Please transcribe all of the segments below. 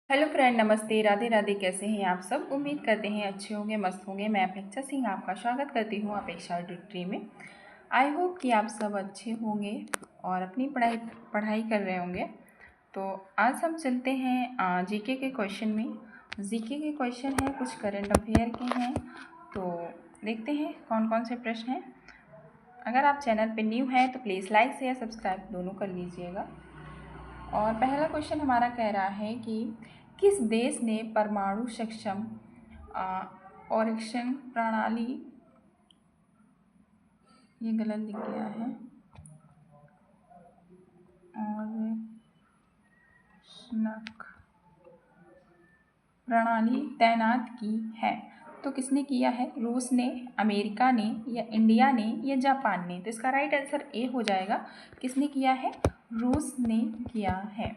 Hello friend, नमस्ते, राधे राधे। कैसे हैं आप सब? उम्मीद करते हैं अच्छे होंगे, मस्त होंगे। मैं अपेक्षा सिंह आपका स्वागत करती हूँ अपेक्षा ट्यूटरी में। आई होप कि आप सब अच्छे होंगे और अपनी पढ़ाई कर रहे होंगे। तो आज हम चलते हैं जीके के क्वेश्चन में। जीके के क्वेश्चन हैं, कुछ करंट अफेयर के हैं। तो देखते हैं कौन कौन से प्रश्न हैं। अगर आप चैनल पर न्यू हैं तो प्लीज़ लाइक शेयर सब्सक्राइब दोनों कर लीजिएगा। और पहला क्वेश्चन हमारा कह रहा है कि किस देश ने परमाणु सक्षम ऑपरेशन प्रणाली, ये गलत लिख गया है, और प्रणाली तैनात की है? तो किसने किया है? रूस ने, अमेरिका ने, या इंडिया ने, या जापान ने? तो इसका राइट आंसर ए हो जाएगा। किसने किया है? रूस ने किया है।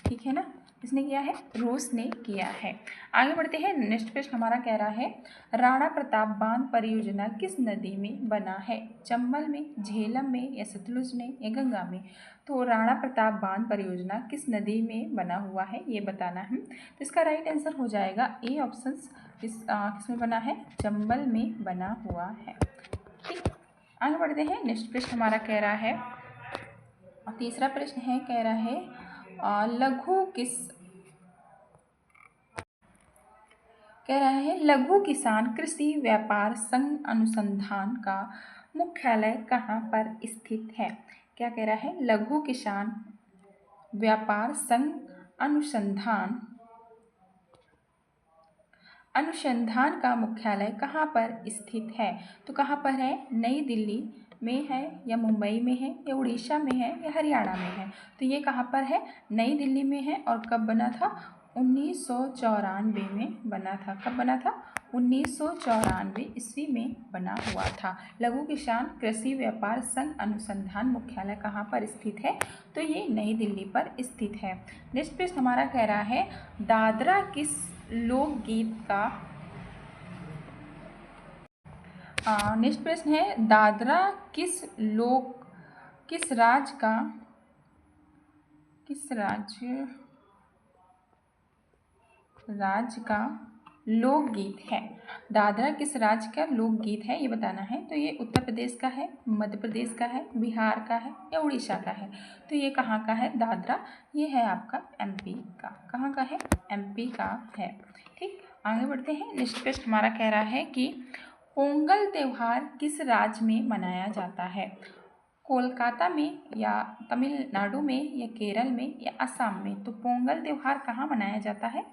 ठीक है ना, किसने किया है? रूस ने किया है। आगे बढ़ते हैं। नेक्स्ट प्रश्न हमारा कह रहा है राणा प्रताप बांध परियोजना किस नदी में बना है? चंबल में, झेलम में, या सतलुज में, या गंगा में? तो राणा प्रताप बांध परियोजना किस नदी में बना हुआ है, ये बताना है। तो इसका राइट आंसर हो जाएगा ए ऑप्शन। किसमें बना है? चंबल में बना हुआ है। ठीक, आगे बढ़ते हैं। नेक्स्ट प्रश्न हमारा कह रहा है, तीसरा प्रश्न है, कह रहा है लघु किसान कृषि व्यापार संघ अनुसंधान का मुख्यालय कहाँ पर स्थित है? क्या कह रहा है? लघु किसान व्यापार संघ अनुसंधान का मुख्यालय कहाँ पर स्थित है? तो कहाँ पर है? नई दिल्ली में है, या मुंबई में है, या उड़ीसा में है, या हरियाणा में है? तो ये कहाँ पर है? नई दिल्ली में है। और कब बना था? 1994 में बना था। कब बना था? 1994 ईस्वी में बना हुआ था। लघु किसान कृषि व्यापार संघ अनुसंधान मुख्यालय कहाँ पर स्थित है? तो ये नई दिल्ली पर स्थित है। नेक्स्ट प्रश्न हमारा कह रहा है दादरा किस लोकगीत का नेक्स्ट प्रश्न है दादरा किस राज्य का लोकगीत है? दादरा किस राज्य का लोकगीत है, ये बताना है। तो ये उत्तर प्रदेश का है, मध्य प्रदेश का है, बिहार का है, या उड़ीसा का है? तो ये कहाँ का है दादरा? ये है आपका एमपी का। कहाँ का है? एमपी का है। ठीक, आगे बढ़ते हैं। नेक्स्ट प्रश्न हमारा कह रहा है कि पोंगल त्यौहार किस राज्य में मनाया जाता है? कोलकाता में, या तमिलनाडु में, या केरल में, या असम में? तो पोंगल त्यौहार कहाँ मनाया जाता है?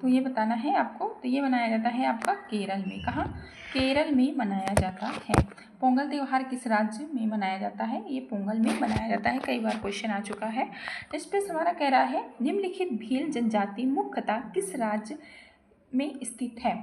तो ये बताना है आपको। तो ये मनाया जाता है आपका केरल में। कहाँ? केरल में मनाया जाता है। पोंगल त्यौहार किस राज्य में मनाया जाता है? ये पोंगल में मनाया जाता है। कई बार क्वेश्चन आ चुका है। इस पर हमारा कह रहा है निम्नलिखित भील जनजाति मुख्यतः किस राज्य में स्थित है?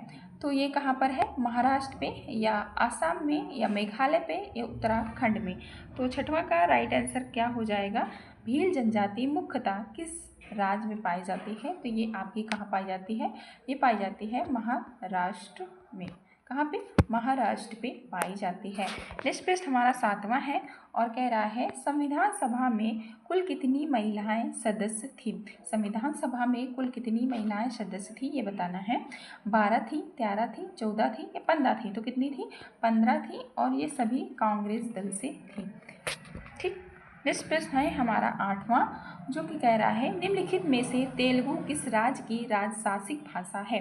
तो ये कहाँ पर है? महाराष्ट्र पे, या आसाम में, या मेघालय पे, या उत्तराखंड में? तो छठवां का राइट आंसर क्या हो जाएगा? भील जनजाति मुख्यतः किस राज्य में पाई जाती है? तो ये आपकी कहाँ पाई जाती है? ये पाई जाती है महाराष्ट्र में। कहाँ पे? महाराष्ट्र पे पाई जाती है। नेक्स्ट प्रश्न हमारा सातवां है और कह रहा है संविधान सभा में कुल कितनी महिलाएं सदस्य थी? संविधान सभा में कुल कितनी महिलाएं सदस्य थी, ये बताना है। 12 थी, 13 थी, 14 थी, या 15 थी? तो कितनी थी? 15 थी, और ये सभी कांग्रेस दल से थी। ठीक, नेक्स्ट प्रश्न है हमारा आठवां, जो कि कह रहा है निम्नलिखित में से तेलुगु किस राज्य की राजशासिक भाषा है?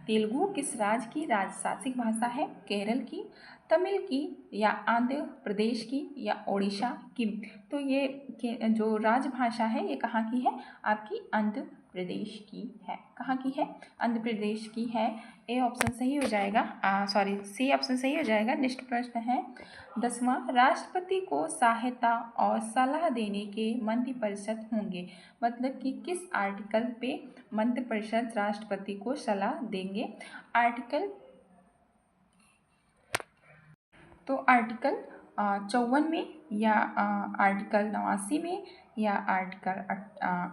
तेलुगु किस राज्य की राजशासिक भाषा है? केरल की, तमिल की, या आंध्र प्रदेश की, या ओडिशा की? तो ये जो राजभाषा है ये कहाँ की है? आपकी आंध्र प्रदेश की है। कहाँ की है? आंध्र प्रदेश की है। ए ऑप्शन सही हो जाएगा, सी ऑप्शन सही हो जाएगा। नेक्स्ट प्रश्न है 10वां, राष्ट्रपति को सहायता और सलाह देने के मंत्रिपरिषद होंगे। मतलब कि किस आर्टिकल पे मंत्रिपरिषद राष्ट्रपति को सलाह देंगे? आर्टिकल 54 में, या आर्टिकल 89 में, या आर्टिकल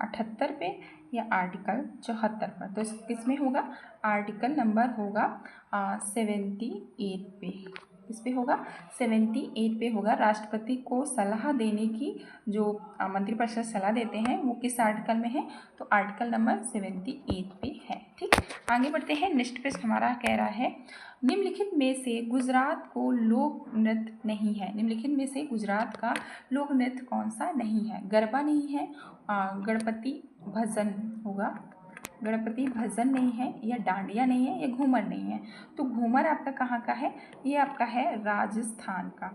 78 पे, या आर्टिकल 74 पर? तो किस में होगा? आर्टिकल नंबर होगा 78 पे। इस पे होगा 78 पे होगा। राष्ट्रपति को सलाह देने की जो मंत्रिपरिषद सलाह देते हैं वो किस आर्टिकल में है, तो आर्टिकल नंबर 78 पे है। ठीक, आगे बढ़ते हैं। नेक्स्ट पेज हमारा कह रहा है निम्नलिखित में से गुजरात को लोक नृत्य नहीं है। निम्नलिखित में से गुजरात का लोक नृत्य कौन सा नहीं है? गरबा नहीं है, गणपति भजन होगा, गणपति भजन नहीं है, या डांडिया नहीं है, या घूमर नहीं है। तो घूमर आपका कहाँ का है? ये आपका है राजस्थान का।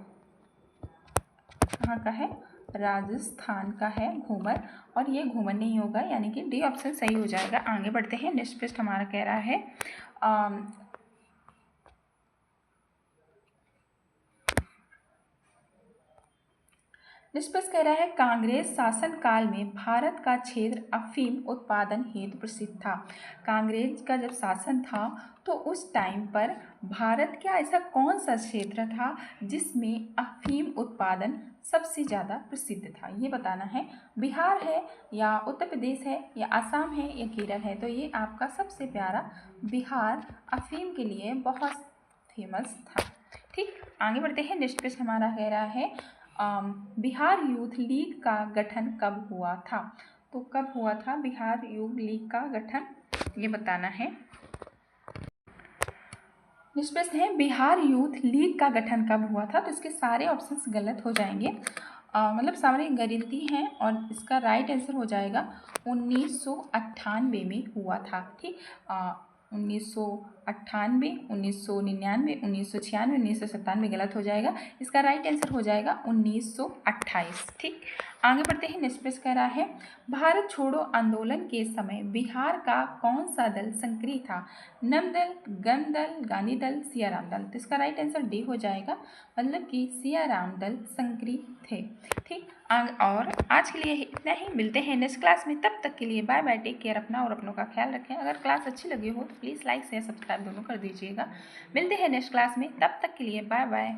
कहाँ का है? राजस्थान का है घूमर, और ये घूमर नहीं होगा, यानी कि डी ऑप्शन सही हो जाएगा। आगे बढ़ते हैं। नेक्स्ट पेज हमारा कह रहा है निष्पक्ष कह रहा है कांग्रेस शासन काल में भारत का क्षेत्र अफीम उत्पादन हेतु प्रसिद्ध था। कांग्रेस का जब शासन था तो उस टाइम पर भारत का ऐसा कौन सा क्षेत्र था जिसमें अफीम उत्पादन सबसे ज़्यादा प्रसिद्ध था, ये बताना है। बिहार है, या उत्तर प्रदेश है, या आसाम है, या केरल है। तो ये आपका सबसे प्यारा बिहार अफीम के लिए बहुत फेमस था। ठीक, आगे बढ़ते हैं। नेक्स्ट पेज हमारा कह रहा है बिहार यूथ लीग का गठन कब हुआ था? तो कब हुआ था बिहार यूथ लीग का गठन, ये बताना है। निष्प्रश्न है बिहार यूथ लीग का गठन कब हुआ था? तो इसके सारे ऑप्शंस गलत हो जाएंगे, मतलब सारे गलती हैं, और इसका राइट आंसर हो जाएगा 1998 में हुआ था। ठीक, 1998, 1999, 1996, 1997 गलत हो जाएगा। इसका राइट आंसर हो जाएगा 1928। ठीक, आगे बढ़ते हैं। नेक्स्ट पेज कह रहा है भारत छोड़ो आंदोलन के समय बिहार का कौन सा दल सक्रिय था? नम दल, गम दल, गांधी दल, सियाराम दल। तो इसका राइट आंसर डी हो जाएगा, मतलब कि सियाराम दल सक्रिय थे। ठीक, और आज के लिए इतना ही। मिलते हैं नेक्स्ट क्लास में, तब तक के लिए बाय बाय, टेक केयर, अपना और अपनों का ख्याल रखें। अगर क्लास अच्छी लगी हो तो प्लीज़ लाइक शेयर सब्सक्राइब दोनों कर दीजिएगा। मिलते हैं नेक्स्ट क्लास में, तब तक के लिए बाय बाय।